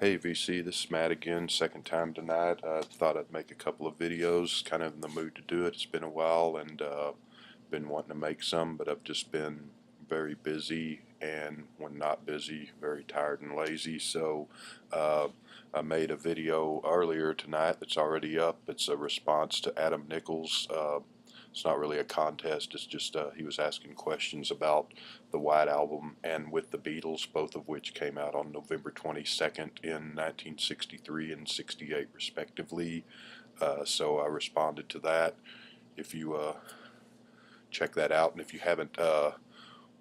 Hey VC, this is Matt again, second time tonight. I thought I'd make a couple of videos, kind of in the mood to do it. It's been a while and been wanting to make some, but I've just been very busy, and when not busy, very tired and lazy. So uh, I made a video earlier tonight that's already up. It's a response to Adam Nichols. It's not really a contest, it's just he was asking questions about the White Album and With the Beatles, both of which came out on November 22nd in 1963 and 68 respectively. So I responded to that. If you check that out, and if you haven't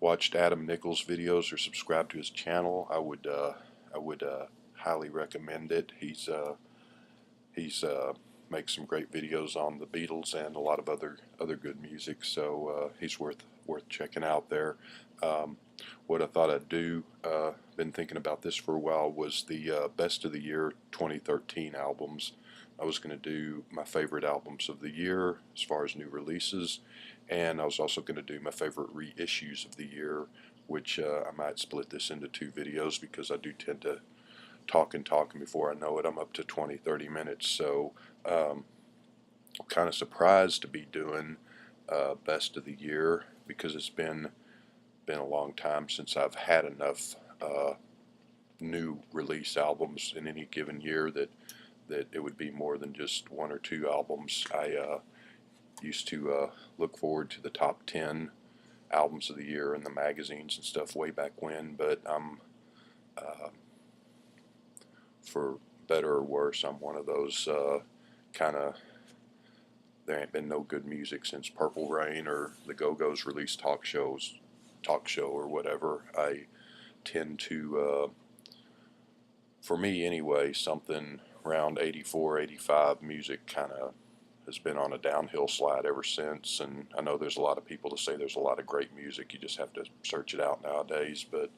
watched Adam Nichols videos or subscribed to his channel, I would highly recommend it. He's makes some great videos on the Beatles and a lot of other good music, so he's worth checking out there. Um, what I thought I'd do, been thinking about this for a while, was the best of the year 2013 albums. I was going to do my favorite albums of the year as far as new releases, and I was also going to do my favorite reissues of the year, which I might split this into two videos because I do tend to talking before I know it. I'm up to 20-30 minutes, so um, I'm kind of surprised to be doing best of the year because it's been a long time since I've had enough new release albums in any given year that it would be more than just one or two albums. I used to look forward to the top 10 albums of the year in the magazines and stuff way back when, but uh, for better or worse, I'm one of those kind of, there ain't been no good music since Purple Rain or the Go-Go's released talk show or whatever. I tend to, for me anyway, something around 84, 85 music kind of has been on a downhill slide ever since. And I know there's a lot of people that say there's a lot of great music, you just have to search it out nowadays, but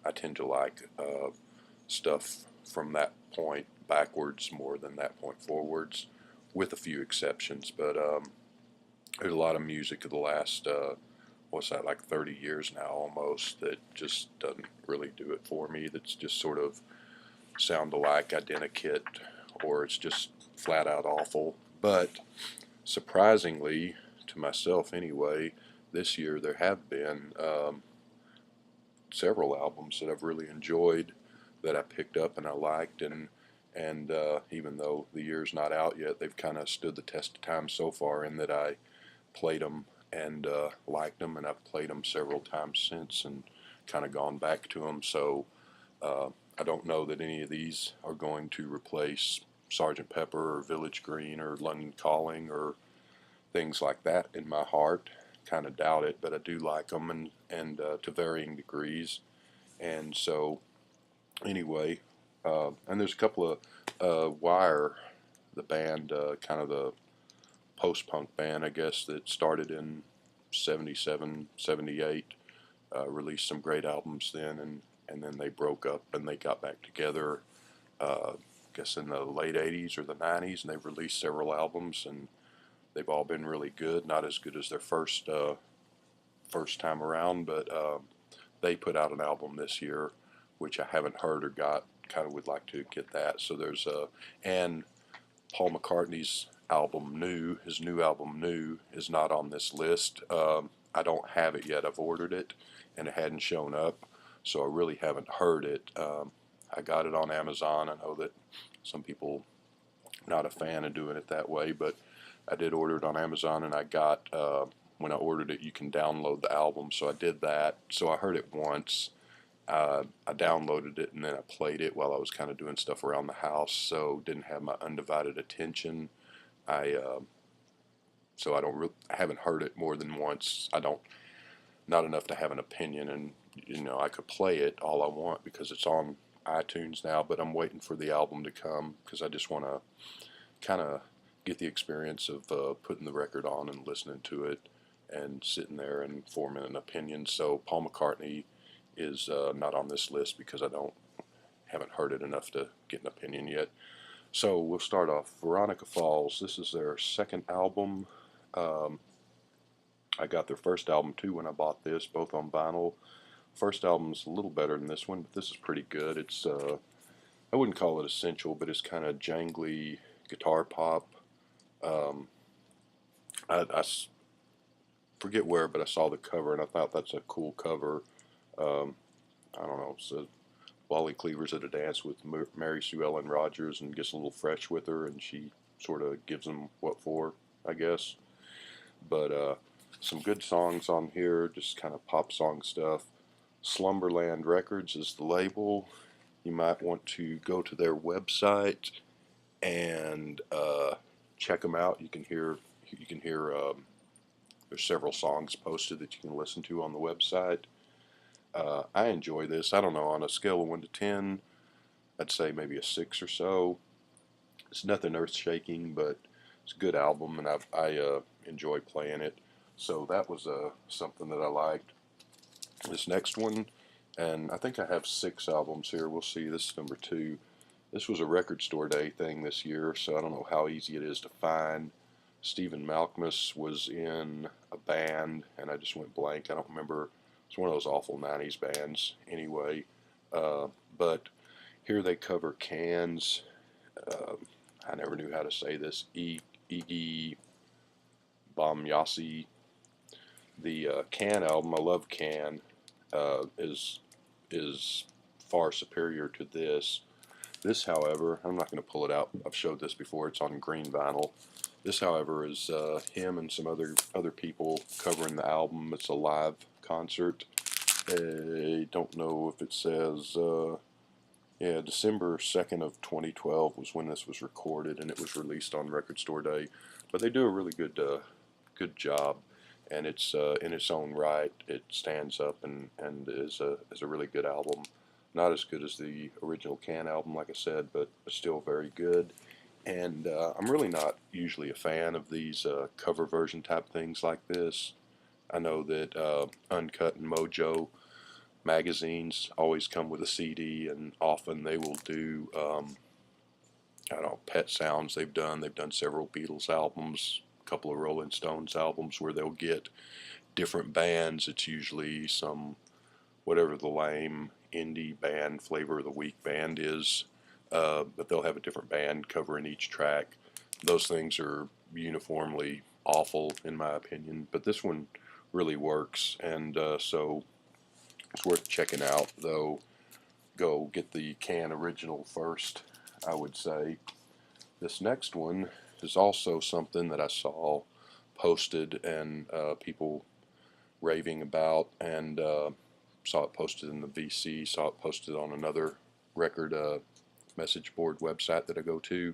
I tend to like stuff from that point backwards more than that point forwards, with a few exceptions. But there's a lot of music of the last, what's that, like 30 years now almost, that just doesn't really do it for me. That's just sort of sound alike, identikit, or it's just flat out awful. But surprisingly, to myself anyway, this year there have been several albums that I've really enjoyed, that I picked up and I liked, and even though the year's not out yet, they've kind of stood the test of time so far, in that I played them and liked them, and I've played them several times since and kind of gone back to them. So I don't know that any of these are going to replace Sgt. Pepper or Village Green or London Calling or things like that in my heart. Kind of doubt it, but I do like them, and to varying degrees. And so anyway, and there's a couple of Wire, the band, kind of the post-punk band, I guess, that started in 77, 78, released some great albums then, and then they broke up and they got back together, I guess in the late 80s or the 90s, and they've released several albums, and they've all been really good. Not as good as their first time around, but they put out an album this year, which I haven't heard or got. Kind of would like to get that. So there's and Paul McCartney's album New, his new album New, is not on this list. I don't have it yet. I've ordered it, and it hadn't shown up, so I really haven't heard it. I got it on Amazon. I know that some people are not a fan of doing it that way, but I did order it on Amazon, and I got, when I ordered it, you can download the album, so I did that. So I heard it once. I downloaded it, and then I played it while I was kind of doing stuff around the house, so didn't have my undivided attention. I so I haven't heard it more than once. I don't, not enough to have an opinion, and I could play it all I want because it's on iTunes now, but I'm waiting for the album to come because I just want to kind of get the experience of putting the record on and listening to it and sitting there and forming an opinion. So Paul McCartney is not on this list because I haven't heard it enough to get an opinion yet. So we'll start off. Veronica Falls. This is their second album. Um, I got their first album too when I bought this, both on vinyl. First album's a little better than this one, but this is pretty good. It's I wouldn't call it essential, but it's kind of jangly guitar pop. Um, I forget where, but I saw the cover and I thought that's a cool cover. Um, I don't know. So Wally Cleaver's at a dance with Mary Sue Ellen Rogers and gets a little fresh with her, and she sort of gives him what for, I guess. But some good songs on here, just kind of pop song stuff. Slumberland Records is the label. You might want to go to their website and check them out. You can hear. There's several songs posted that you can listen to on the website. I enjoy this. I don't know, on a scale of 1 to 10, I'd say maybe a 6 or so. It's nothing earth-shaking, but it's a good album, and I enjoy playing it. So that was something that I liked. This next one, and I think I have 6 albums here. We'll see. This is number 2. This was a record store day thing this year, so I don't know how easy it is to find. Stephen Malkmus was in a band, and I just went blank. I don't remember. It's one of those awful 90s bands anyway. But here they cover Can's. Uh, I never knew how to say this. Iggy Bomyasi. The Can album, I love Can, is far superior to this. This, however, I'm not going to pull it out. I've showed this before. It's on green vinyl. This, however, is him and some other people covering the album. It's a live concert. I don't know if it says. Yeah, December 2nd of 2012 was when this was recorded, and it was released on Record Store Day. But they do a really good job, and it's in its own right. It stands up and is a really good album. Not as good as the original Can album, like I said, but still very good. And I'm really not usually a fan of these cover version type things like this. I know that Uncut and Mojo magazines always come with a CD, and often they will do I don't know, Pet Sounds. They've done several Beatles albums, a couple of Rolling Stones albums where they'll get different bands. It's usually some whatever the lame indie band flavor of the week band is, but they'll have a different band covering each track. Those things are uniformly awful in my opinion, but this one really works, and so it's worth checking out. Though, go get the Can original first, I would say. This next one is also something that I saw posted and people raving about, and saw it posted in the VC, saw it posted on another record message board website that I go to.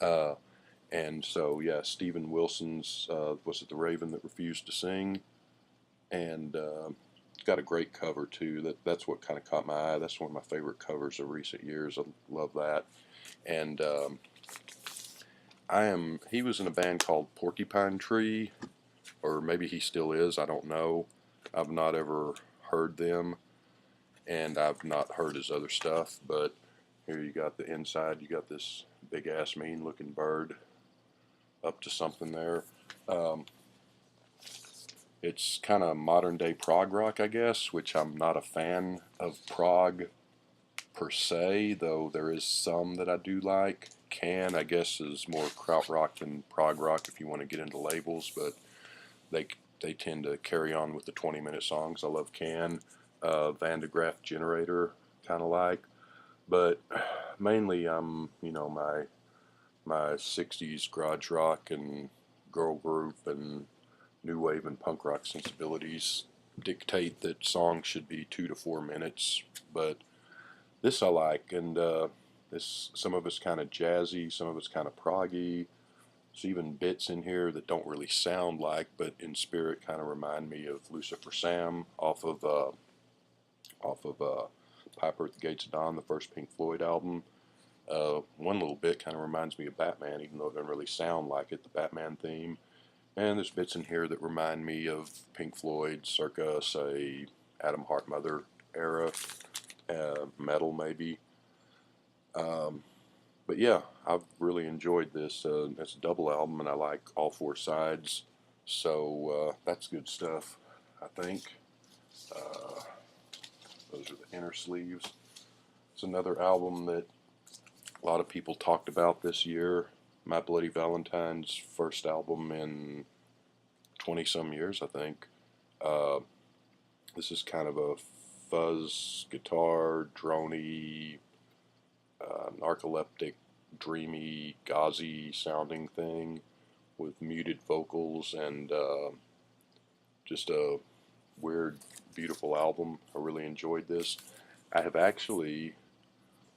Uh, and so, yeah, Stephen Wilson's was it The Raven That Refused to Sing? And it's got a great cover, too. That's what kind of caught my eye. That's one of my favorite covers of recent years. I love that. And he was in a band called Porcupine Tree, or maybe he still is, I don't know. I've not ever heard them, and I've not heard his other stuff, but here you got the inside, you got this big ass mean looking bird up to something there. Um, it's kind of modern day prog rock, I guess, which I'm not a fan of prog per se, though there is some that I do like. Can, I guess, is more krautrock than prog rock if you want to get into labels, but they tend to carry on with the 20-minute songs. I love Can, Van de Graaff Generator, kind of like, but mainly my 60s garage rock and girl group and new wave and punk rock sensibilities dictate that songs should be 2 to 4 minutes, but this I like, and this, some of it's kind of jazzy, some of it's kind of proggy. There's even bits in here that don't really sound like, but in spirit kind of remind me of Lucifer Sam off of Piper at the Gates of Dawn, the first Pink Floyd album. One little bit kind of reminds me of Batman, even though it doesn't really sound like it, the Batman theme. And there's bits in here that remind me of Pink Floyd, circa, say, Adam Hart Mother era, metal maybe. But yeah, I've really enjoyed this. It's a double album, and I like all 4 sides. So that's good stuff, I think. Uh, those are the inner sleeves. It's another album that A lot of people talked about this year. My Bloody Valentine's first album in 20 some years, I think. Uh, this is kind of a fuzz guitar, droney, narcoleptic, dreamy, gauzy sounding thing with muted vocals and just a weird, beautiful album. I really enjoyed this. I have actually,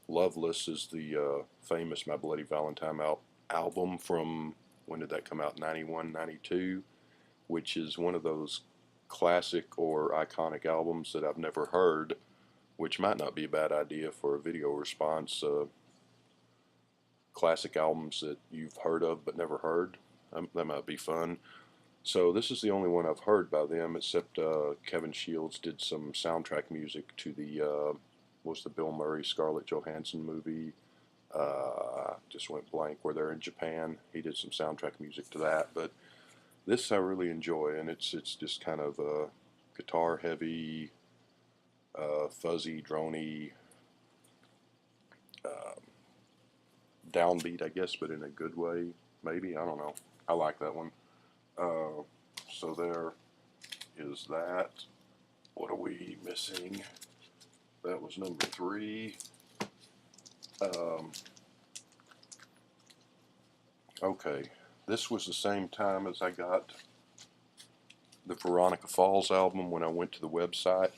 Loveless is the famous My Bloody Valentine album from, when did that come out? 91, 92, which is one of those classic or iconic albums that I've never heard, which might not be a bad idea for a video response. Classic albums that you've heard of but never heard. That might be fun. So this is the only one I've heard by them, except Kevin Shields did some soundtrack music to the was the Bill Murray Scarlett Johansson movie. Just went blank, where they're in Japan. He did some soundtrack music to that, but this I really enjoy, and it's just kind of guitar heavy, fuzzy, droney, downbeat, I guess, but in a good way. Maybe, I don't know. I like that one. So there is that. What are we missing? That was number 3. Okay, this was the same time as I got the Veronica Falls album when I went to the website,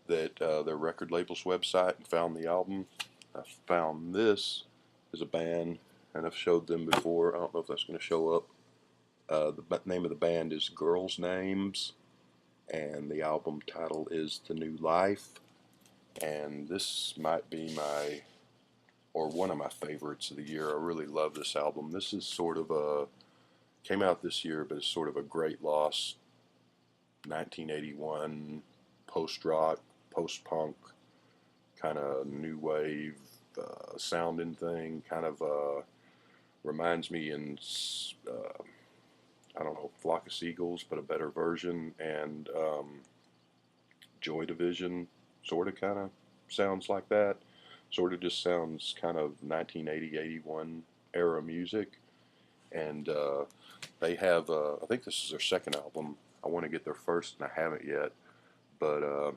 that their record label's website, and found the album. I found this as a band, and I've showed them before. I don't know if that's going to show up. The name of the band is Girls' Names, and the album title is The New Life. And this might be one of my favorites of the year. I really love this album. This is sort of came out this year, but it's sort of a great loss. 1981 post-rock, post-punk, kind of new wave sounding thing. Kind of reminds me I don't know, Flock of Seagulls, but a better version, and Joy Division sort of kind of sounds like that. Sort of just sounds kind of 1980-81 era music. And they have, I think this is their second album. I want to get their first, and I haven't yet. But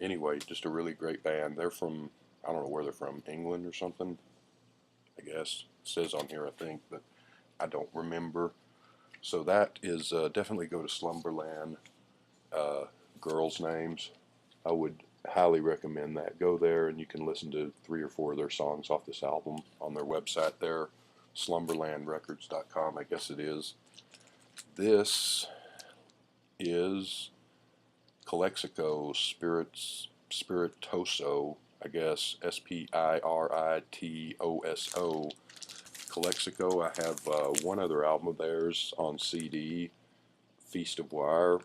anyway, just a really great band. They're from, I don't know where they're from, England or something, I guess. It says on here, I think, but I don't remember. So that is definitely go to Slumberland. Girls' Names. I would highly recommend that. Go there and you can listen to 3 or 4 of their songs off this album on their website there, slumberlandrecords.com, I guess it is. This is Calexico Spiritoso, I guess, Spiritoso. Calexico, I have one other album of theirs on CD, Feast of Wire.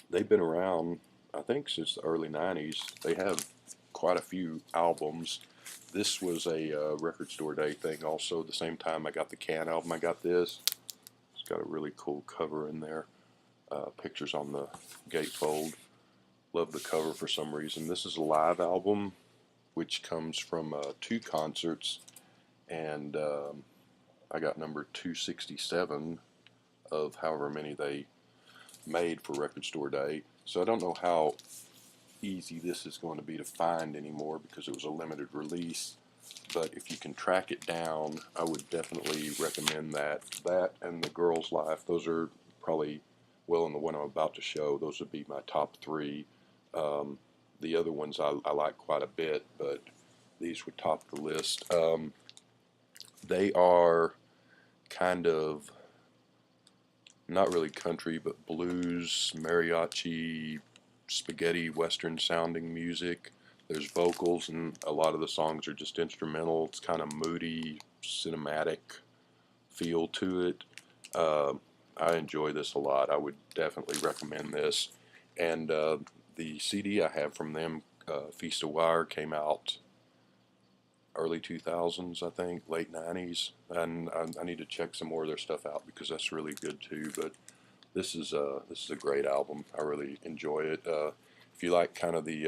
They've been around, I think, since the early 90s. They have quite a few albums. This was a record store day thing also. The same time I got the Can album, I got this. It's got a really cool cover in there. Pictures on the gatefold. Love the cover for some reason. This is a live album, which comes from 2 concerts. And I got number 267 of however many they made for Record Store Day. So I don't know how easy this is going to be to find anymore because it was a limited release. But if you can track it down, I would definitely recommend that. That and The Girl's Life, those are probably, well, in the one I'm about to show, those would be my top 3. The other ones I like quite a bit, but these would top the list. They are kind of not really country, but blues, mariachi, spaghetti western sounding music. There's vocals, and a lot of the songs are just instrumental. It's kind of moody, cinematic feel to it. I enjoy this a lot. I would definitely recommend this. And the CD I have from them, Feast of Wire, came out early 2000s, I think, late 90s, and I need to check some more of their stuff out because that's really good too. But this is a great album. I really enjoy it. If you like kind of the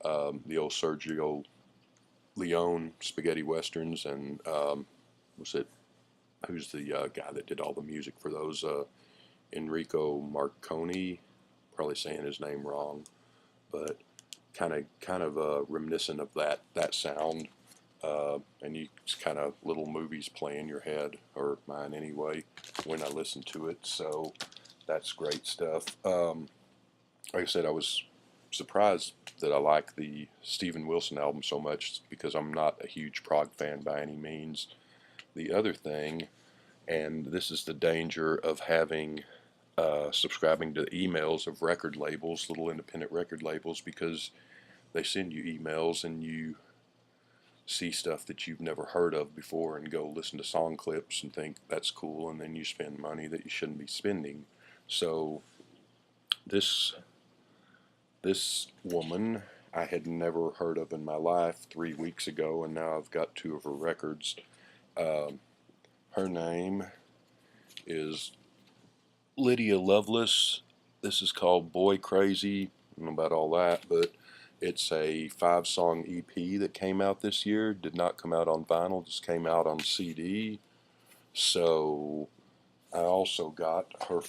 old Sergio Leone spaghetti westerns, and was it who's the guy that did all the music for those? Enrico Marconi, probably saying his name wrong, but kind of reminiscent of that sound. And you just kind of little movies play in your head, or mine anyway, when I listen to it. So that's great stuff. Like I said, I was surprised that I like the Steven Wilson album so much because I'm not a huge prog fan by any means. The other thing, and this is the danger of having subscribing to emails of record labels, little independent record labels, because they send you emails and you see stuff that you've never heard of before and go listen to song clips and think that's cool, and then you spend money that you shouldn't be spending. So this this woman I had never heard of in my life 3 weeks ago, and now I've got two of her records. Um, Her name is Lydia Loveless. This is called Boy Crazy. I don't know about all that, but it's a 5-song EP that came out this year. Did not come out on vinyl, just came out on CD. So I also got her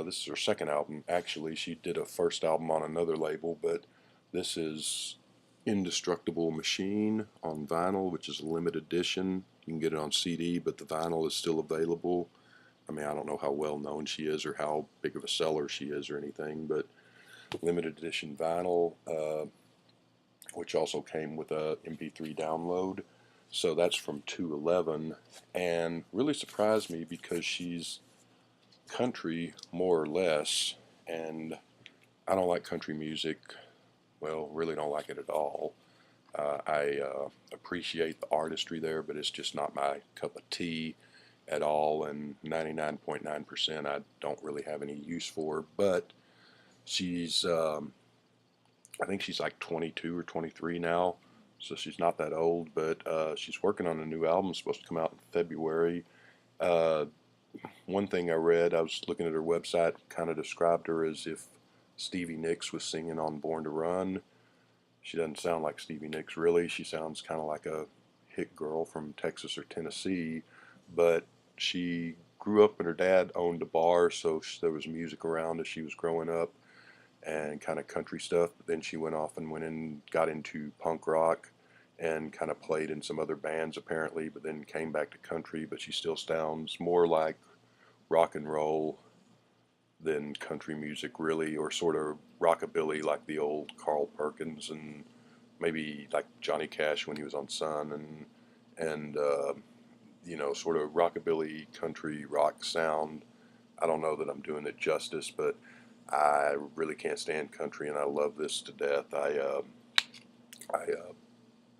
this is her second album. Actually, she did a first album on another label, but this is Indestructible Machine on vinyl, which is a limited edition. You can get it on CD, but the vinyl is still available. I mean, I don't know how well known she is or how big of a seller she is or anything, but limited edition vinyl, which also came with a MP3 download. So that's from 211, and really surprised me because she's country more or less, and I don't like country music. Well, really don't like it at all. I appreciate the artistry there, but it's just not my cup of tea at all, and 99.9% I don't really have any use for. But she's, I think she's like 22 or 23 now, so she's not that old, but she's working on a new album, supposed to come out in February. Uh, One thing I read, I was looking at her website, kind of described her as if Stevie Nicks was singing on Born to Run. She doesn't sound like Stevie Nicks, really. She sounds kind of like a hit girl from Texas or Tennessee, but she grew up and her dad owned a bar, so there was music around as she was growing up and kind of country stuff. But then she went off and went and got into punk rock and kind of played in some other bands apparently, but then came back to country. But she still sounds more like rock and roll than country music, really, or sort of rockabilly like the old Carl Perkins and maybe like Johnny Cash when he was on Sun, and you know, sort of rockabilly country rock sound. I don't know that I'm doing it justice, but I really can't stand country, and I love this to death. I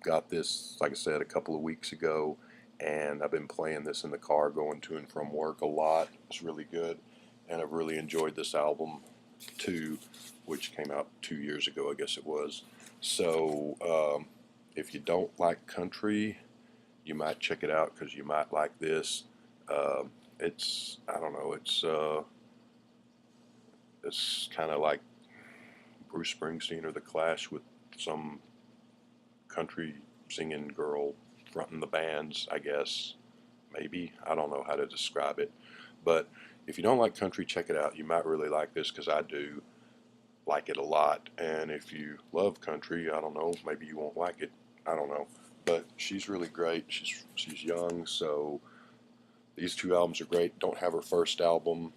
got this, like I said, a couple of weeks ago, and I've been playing this in the car going to and from work a lot. It's really good, and I've really enjoyed this album too, which came out 2 years ago, I guess it was. So if you don't like country, you might check it out because you might like this. It's, I don't know, it's kind of like Bruce Springsteen or The Clash with some country singing girl fronting the bands, I guess. Maybe. I don't know how to describe it. But if you don't like country, check it out. You might really like this because I do like it a lot. And if you love country, I don't know, maybe you won't like it. I don't know. But she's really great. She's young, so these two albums are great. Don't have her first album.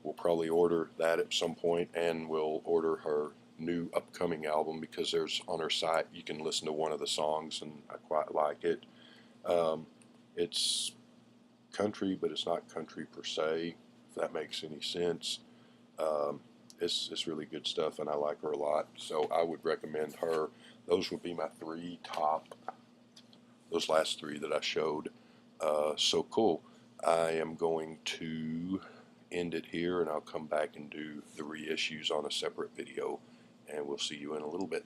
We'll probably order that at some point, and we'll order her new upcoming album because there's on her site you can listen to one of the songs, and I quite like it. It's country, but it's not country per se, if that makes any sense. Um, it's really good stuff, and I like her a lot, so I would recommend her. Those would be my three top, those last three that I showed. So cool. I am going to end it here, and I'll come back and do the reissues on a separate video, and we'll see you in a little bit.